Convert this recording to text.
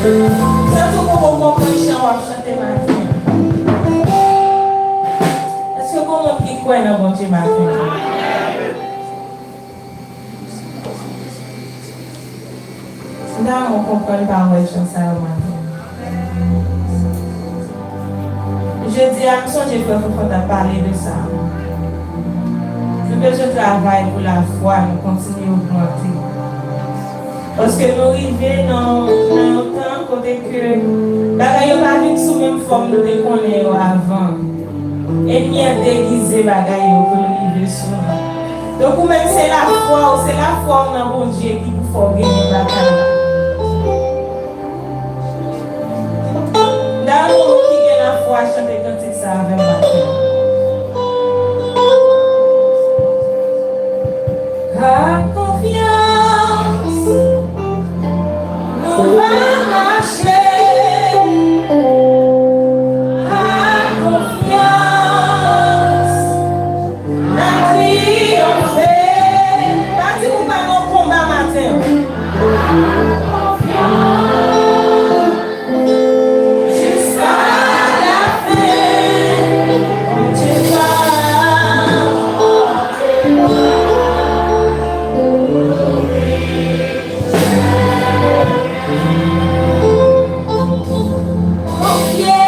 C'est tout pour vous comprendre chanter matin. Est-ce que vous avez quoi dans bon Dieu matin? Là, on comprend par ouais, chanter matin. Je dis à nous, j'ai fait pour parler de ça. Nous devons travailler pour la foi, nous continuer à augmenter. Parce que nous arrivons dans un temps côté que bagaille pas vite sous même forme de déconner avant. Et ni a déguisé bagaille pour nous arriver sous. Donc même c'est la foi dans bon Dieu qui vous fait gagner bagaille. Dans le monde qui gagne la foi, chanter cantique ça avec matin. A confiance, nous va marcher. A confiance, la triompher. Pas si vous pas dans combat matin. Jusqu'à la fin, tu vas. Oh yeah.